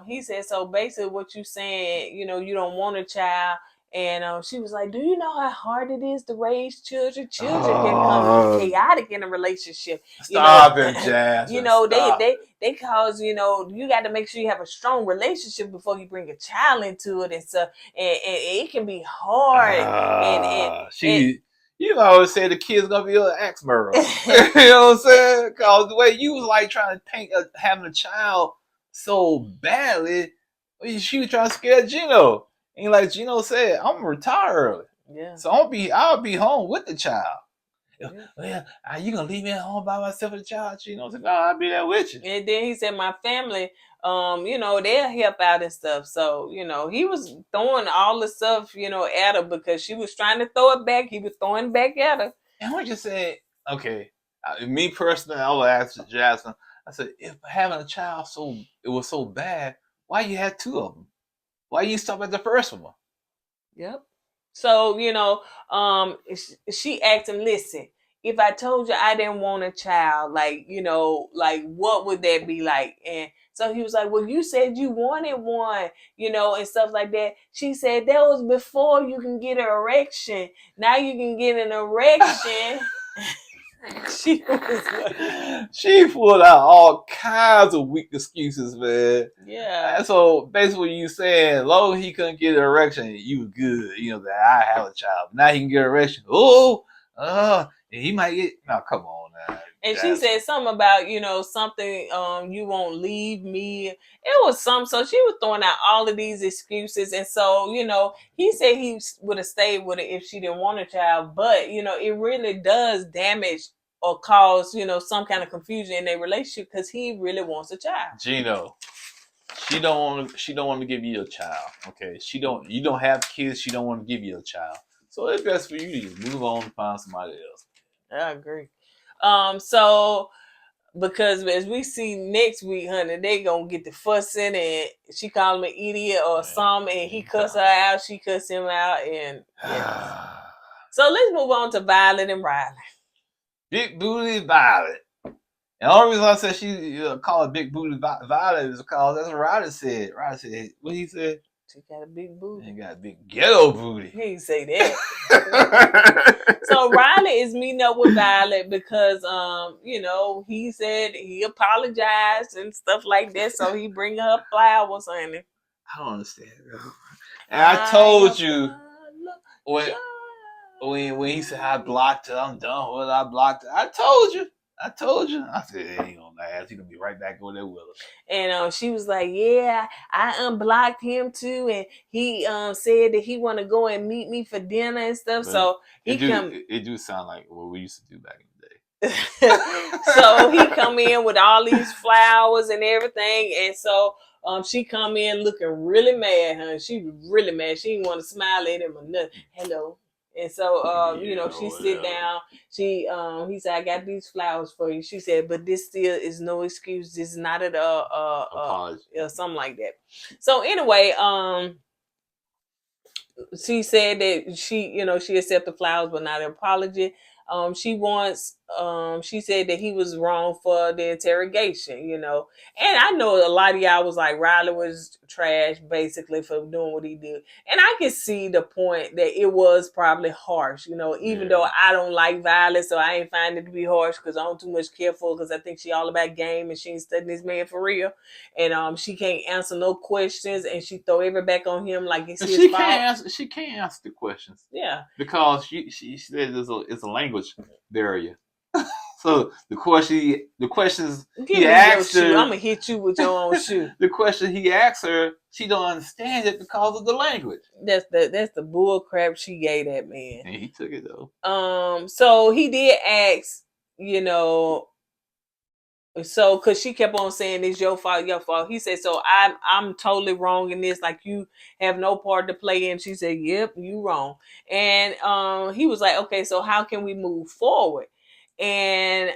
he said, so basically what you saying, you know, you don't want a child. And she was like, do you know how hard it is to raise children? Children can come chaotic in a relationship. Stop it, Jasmine. You know, Stop. they cause, you know, you got to make sure you have a strong relationship before you bring a child into it and stuff. And it can be hard. You always say the kid's gonna be an axe murderer. You know what I'm saying? Because the way you was like trying to paint having a child so badly, she was trying to scare Gino. And like Gino said, I'm gonna retire early. Yeah. So I'll be home with the child. Well, are you gonna leave me at home by myself with the child? Gino said, no, I'll be there with you. And then he said, my family, you know, they'll help out and stuff. So, you know, he was throwing all the stuff, you know, at her because she was trying to throw it back. He was throwing back at her. And I just said, okay, me personally, I would ask Jasmine, I said, if having a child it was so bad, why you had 2 of them? Why you stop at the first one? Yep. So, you know, she asked him, listen, if I told you I didn't want a child, like, you know, like, what would that be like? And so he was like, well, you said you wanted one, you know, and stuff like that. She said, that was before you can get an erection. Now you can get an erection. She pulled out all kinds of weak excuses, man. Yeah. And so basically, you saying, long as he couldn't get an erection, you was good. You know that I have a child. Now he can get an erection. And he might get. No, come on now. And she said something about, you know, something, you won't leave me. It was something. So she was throwing out all of these excuses. And so, you know, he said he would have stayed with her if she didn't want a child. But, you know, it really does damage or cause, you know, some kind of confusion in their relationship because he really wants a child. Gino, she don't want to give you a child. Okay. You don't have kids, she don't want to give you a child. So it's best for you to just move on and find somebody else. I agree. So because as we see next week, honey, they gonna get the fussing and she call him an idiot or something, and he cuss her out, she cuss him out, and yeah. So let's move on to Violet and Riley. Big booty Violet. And the only reason I said she call it big booty Violet is because that's what Riley said. Riley said, what he said? She got a big booty. He got a big ghetto booty. He didn't say that. So Riley is meeting up with Violet because, you know, he said he apologized and stuff like that. So he bring her flowers, honey. I don't understand. And I told you when he said I blocked her, I'm done with her. I blocked her. I told you. I said, it ain't gonna last. He's gonna be right back over there with her. And she was like, yeah, I unblocked him too. And he said that he want to go and meet me for dinner and stuff. But so it do sound like what we used to do back in the day. So he come in with all these flowers and everything. And so she come in looking really mad, huh? She was really mad. She didn't want to smile at him or nothing. Hello. And so, you know, she sit down. He said, I got these flowers for you. She said, but this still is no excuse. This is not an apology or something like that. So anyway, she said that she accepted the flowers, but not an apology. She said that he was wrong for the interrogation, you know. And I know a lot of y'all was like, Riley was trash, basically, for doing what he did. And I can see the point that it was probably harsh, you know, even though I don't like violence, so I ain't find it to be harsh because I don't too much care for, because I think she all about game and she ain't studying this man for real. And she can't answer no questions, and she throw everything back on him like it's his fault. She can't answer the questions. Yeah. Because she said it's a language barrier. So the questions Give he me your asked shoe. her, I'm gonna hit you with your own shoe. the question he asked her, she don't understand it because of the language. That's the bull crap she gave that man. And he took it though. So he did ask, so because she kept on saying it's your fault, your fault. He said, so I'm totally wrong in this, like you have no part to play in. She said, yep, you wrong. And he was like, okay, so how can we move forward? And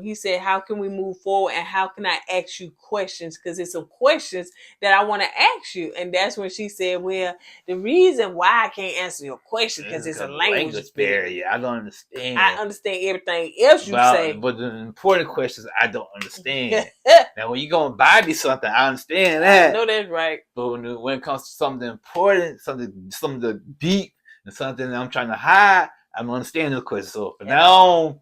he said, how can we move forward and how can I ask you questions? Because it's some questions that I want to ask you. And that's when she said, well, the reason why I can't answer your question because it's a language barrier. I don't understand. I understand everything else you say. But the important questions I don't understand. Now, when you're going to buy me something, I understand that. I know that's right. But when it comes to something important, something deep, and something that I'm trying to hide, I'm understanding the question. So for now on,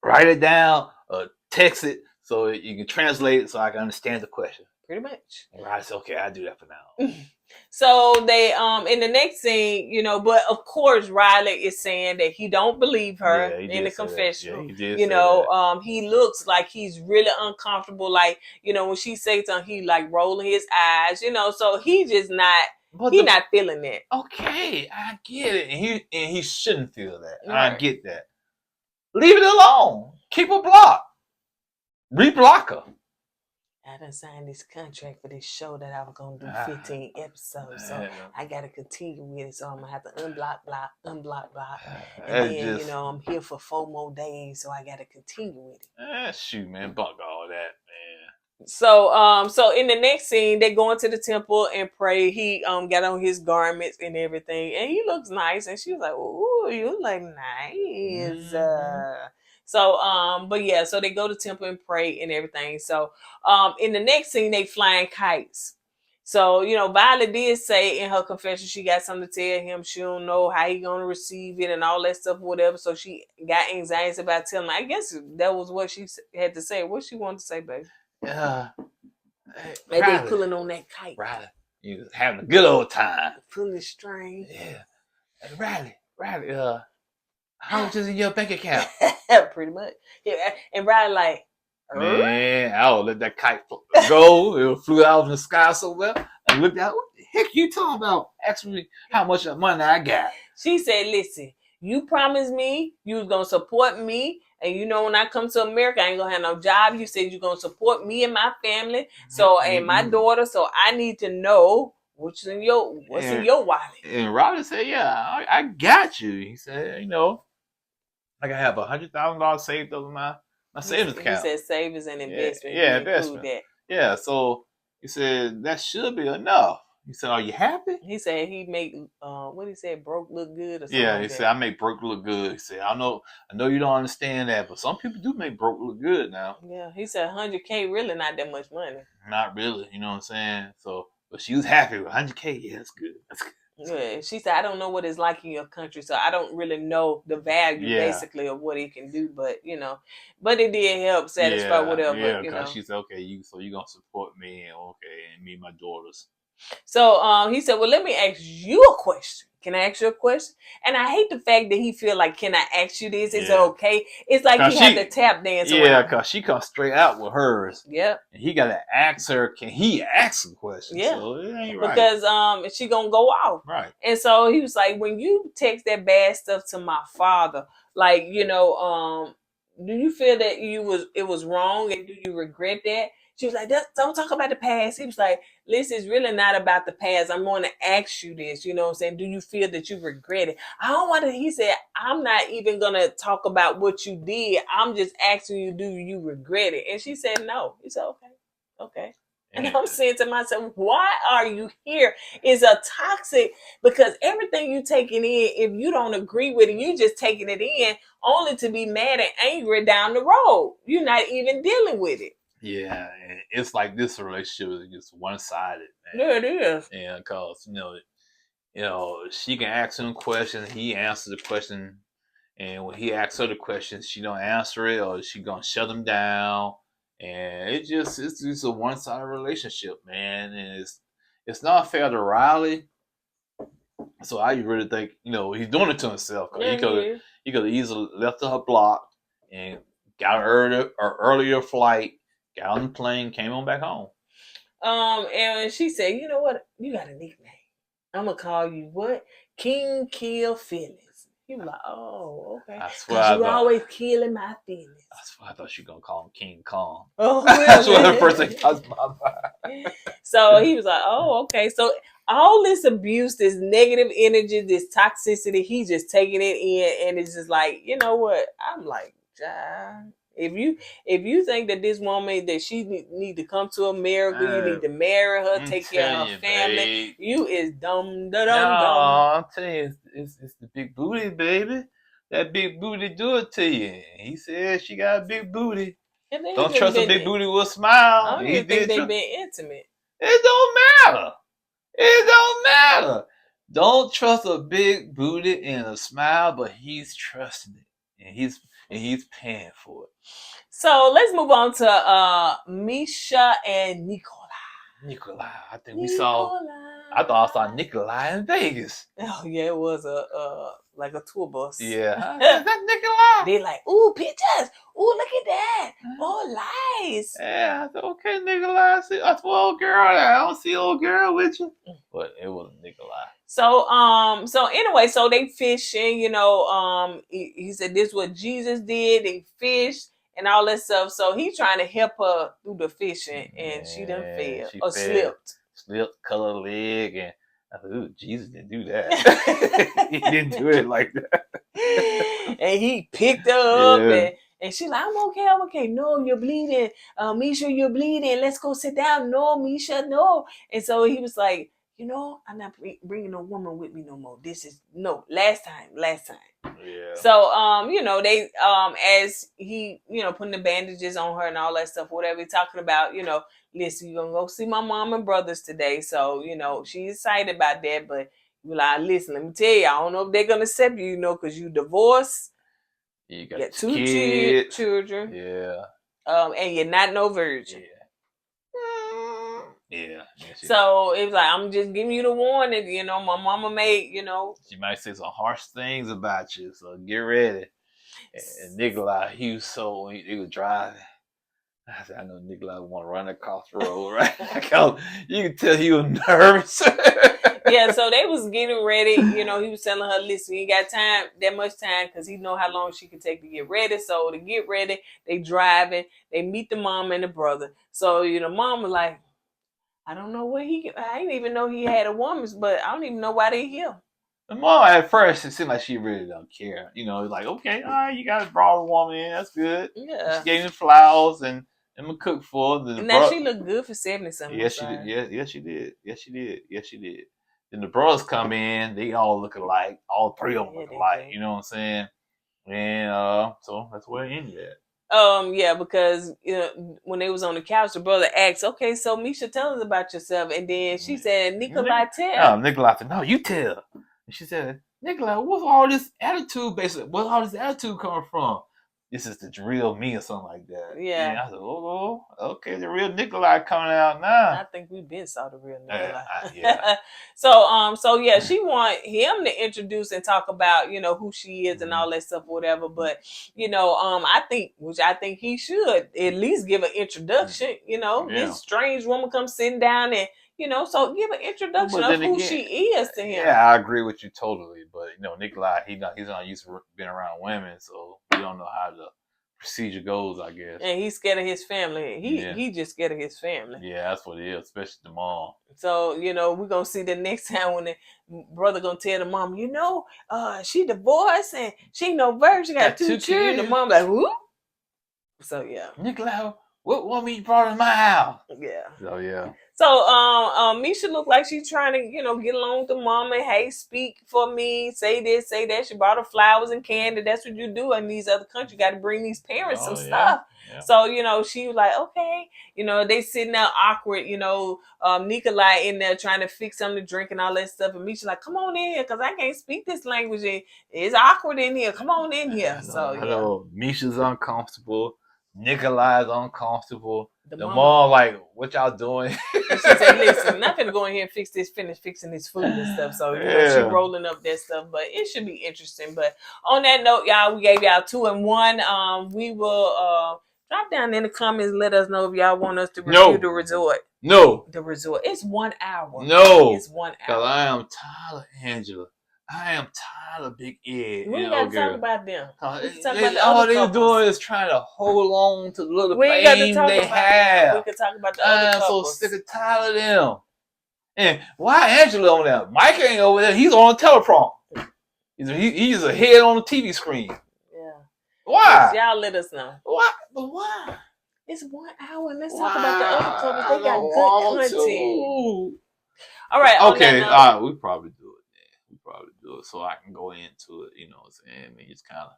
write it down or text it so you can translate it so I can understand the question. Pretty much. And I said, okay, I'll do that for now. So they in the next scene, but of course Riley is saying that he don't believe her in the confessional. He looks like he's really uncomfortable. Like, when she says something, he like rolling his eyes, so he just not not feeling it. Okay, I get it. And he shouldn't feel that. Right. I get that. Leave it alone. Keep her blocked. Reblock her. I done signed this contract for this show that I was gonna do 15 episodes, so I gotta continue with it. So I'm gonna have to unblock, block, and then I'm here for 4 more days, so I gotta continue with it. Shoot, man, bunk all that, man. So in the next scene, they go into the temple and pray. He got on his garments and everything, and he looks nice. And she was like, "Ooh, you look nice." Mm-hmm. So they go to temple and pray and everything. So in the next scene, they flying kites. So, Violet did say in her confession she got something to tell him. She don't know how he gonna receive it and all that stuff, whatever. So she got anxiety about telling him. I guess that was what she had to say. What she wanted to say, baby? They pulling on that kite. Riley, you having a good old time. Pulling the string. Yeah. Riley, how much is in your bank account? Pretty much. Yeah. And Riley like, man, I'll let that kite go. It flew out in the sky so well. I looked out. What the heck you talking about? Ask me how much money I got. She said, listen, you promised me you was going to support me. And when I come to America, I ain't going to have no job. You said you're going to support me and my family. So, and my daughter. So I need to know what's in your wallet. And Robert said, yeah, I got you. He said, I can have $100,000 saved over my savings account. He said savings and investment. Yeah, investment. That. Yeah, so he said that should be enough. He said, are you happy? He said he make what he said, broke look good or something. Yeah, he said I make broke look good. He said, I know you don't understand that, but some people do make broke look good now. Yeah, he said $100K really not that much money. Not really, you know what I'm saying? So, but she was happy with $100K. Yeah, that's good. That's good. Yeah, she said, I don't know what it's like in your country, so I don't really know the value basically of what it can do, but but it did help satisfy whatever. Yeah, because she said, okay, so you're gonna support me, and me and my daughters. So he said, well, let me ask you a question. Can I ask you a question? And I hate the fact that he feel like, can I ask you this? Is it okay? It's like he had to tap dance around. Yeah, because she comes straight out with hers. Yep. And he got to ask her, can he ask some questions? Yeah. So it ain't right. Because she going to go off. Right. And so he was like, when you text that bad stuff to my father, like, do you feel that it was wrong and do you regret that? She was like, don't talk about the past. He was like, listen, it's really not about the past. I'm going to ask you this. You know what I'm saying? Do you feel that you regret it? I don't want to. He said, I'm not even going to talk about what you did. I'm just asking you, do you regret it? And she said, no. He said, okay. And I'm saying to myself, why are you here? It's a toxic, because everything you taking in, if you don't agree with it, you just taking it in only to be mad and angry down the road. You're not even dealing with it. Yeah, it's like this relationship is just one-sided, man. Yeah, it is. Yeah, because she can ask him questions, he answers the question, and when he asks her the question, she don't answer it, or she gonna shut him down, and it's just a one-sided relationship, man, and it's not fair to Riley. So I really think he's doing it to himself. He could have easily left her blocked and got an earlier flight, got on the plane, came on back home. And she said, you know what? You got a nickname. I'm gonna call you what? King Kill Feelings. He was like, oh, okay. Because you always killing my feelings. That's why I thought you were gonna call him King Kong. Oh, That's what the first thing comes to my mind. So he was like, oh, okay. So all this abuse, this negative energy, this toxicity, he's just taking it in, and it's just like, you know what? I'm like, John, if you think that this woman that she need to come to America, you need to marry her, take care of her family, babe. You is dumb. I'm telling you, it's the big booty, baby. That big booty do it to you. He said she got a big booty. Don't trust a big booty with a smile. I don't even think they've been intimate. It don't matter. It don't matter. Don't trust a big booty and a smile, but he's trusting it, and he's paying for it. So let's move on to Misha and Nikolai. I think we saw. I thought I saw Nikolai in Vegas. Oh yeah, it was like a tour bus. Yeah, is that Nikolai? They like, ooh, pictures. Ooh, look at that. Oh, lies. Yeah, I said, okay, Nikolai. I see old girl. I don't see old girl with you, but it wasn't Nikolai. So anyway, so they fishing. You know, he said this is what Jesus did. They fished and all that stuff. So he trying to help her through the fishing, and she done fell or slipped. Slipped, cut her leg, and I thought, ooh, Jesus didn't do that. He didn't do it like that. And he picked her up, and she's like, I'm okay. No, you're bleeding. Misha, you're bleeding. Let's go sit down. No, Misha, no. And so he was like, you know, I'm not bringing no woman with me no more. This is, no, last time. Yeah. So, you know, they, as he, you know, putting the bandages on her and all that stuff, whatever he's talking about, you know, listen, you're going to go see my mom and brothers today. So, you know, she's excited about that, but you're like, listen, let me tell you, I don't know if they're going to accept you, you know, because you divorced. You got 2 children. Yeah. And you're not no virgin. Yeah. So it was like, I'm just giving you the warning, you know, my mama made, you know. She might say some harsh things about you, so get ready. And Nikolai, he was so, he was driving. I said, I know Nikolai want to run across the road, right? You can tell he was nervous. Yeah, so they was getting ready. You know, he was telling her, listen, you ain't got that much time, because he know how long she could take to get ready. So to get ready, they driving. They meet the mom and the brother. So, you know, mom was like, I don't know where I didn't even know he had a woman, but I don't even know why they here. The mom, at first, it seemed like she really don't care. You know, like, okay, all right, you got to brought a woman in. That's good. Yeah. She gave him flowers and a cook for her. Now she looked good for 70-something. Yes, she did. Yes, she did. Then the brothers come in. They all look alike. All three of them look alike. You know what I'm saying? And so that's where it ended at. Yeah, because you know, when they was on the couch, the brother asked, okay, so Misha, tell us about yourself. And then she said, Nikolai, tell. No, Nikolai said, no, you tell. And she said, Nikolai, what's all this attitude basically? Where's all this attitude coming from? This is the real me or something like that. Yeah. And I said, oh, okay, the real Nikolai coming out now. I think we've been saw the real Nikolai. Yeah. So yeah, she want him to introduce and talk about, you know, who she is and all that stuff, whatever. But, you know, I think he should at least give an introduction, you know. Yeah. This strange woman comes sitting down and, you know, so give an introduction of who she is to him. Yeah, I agree with you totally. But, you know, Nikolai, he's not used to being around women, so we don't know how the procedure goes, I guess. And he's scared of his family. He just scared of his family. Yeah, that's what it is, especially the mom. So, you know, we're going to see the next time when the brother going to tell the mom, you know, she divorced and she ain't no virgin, she got 2 children. The mom like, whoop. So, yeah. Nikolai, what woman you brought in my house? Yeah. Oh, yeah. So, Misha looked like she's trying to, you know, get along with the mom and, hey, speak for me, say this, say that. She brought her flowers and candy. That's what you do in these other countries. You got to bring these parents some stuff. Yeah. So, you know, she was like, okay. You know, they sitting there awkward, you know, Nikolai in there trying to fix something to drink and all that stuff. And Misha like, come on in here, because I can't speak this language. And it's awkward in here. Come on in here. So, yeah. Misha's uncomfortable. Nikolai's uncomfortable. The The mama. mom like, what y'all doing? And she said, listen, I'm not gonna go in here and finish fixing this food and stuff. So, you know, she Yeah. rolling up that stuff, but it should be interesting. But on that note, y'all, we gave y'all 2 and 1. We will drop down in the comments, let us know if y'all want us to review the resort. No. The resort. It's 1 hour. No. It's 1 Because hour. I am tired of Angela. I am tired of Big Ed. We ain't gotta talk about them. We can talk about the all other they're couples. doing is trying to hold on to the little We ain't got to fame talk they about them. have. We can talk about the other I'm so couples. sick and tired of them. And why Angela on there? Mike ain't over there. He's on a teleprompter. He's a head on the TV screen. Yeah. Why? Y'all let us know. Why? But why? It's 1 hour, and let's talk about the other couples. They got good content. To. All right. Okay. All right. We probably do it. We probably do it so I can go into it. You know what I'm saying? I mean, just kind of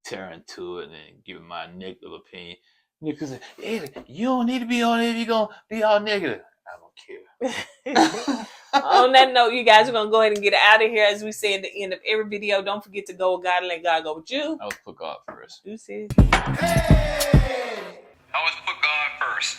tear into it and then give my negative opinion. Because said, hey, you don't need to be on it if you're going to be all negative. I don't care. On that note, you guys are going to go ahead and get out of here. As we say at the end of every video, don't forget to go with God and let God go with you. I was put God first. You see? Hey! Always put God first.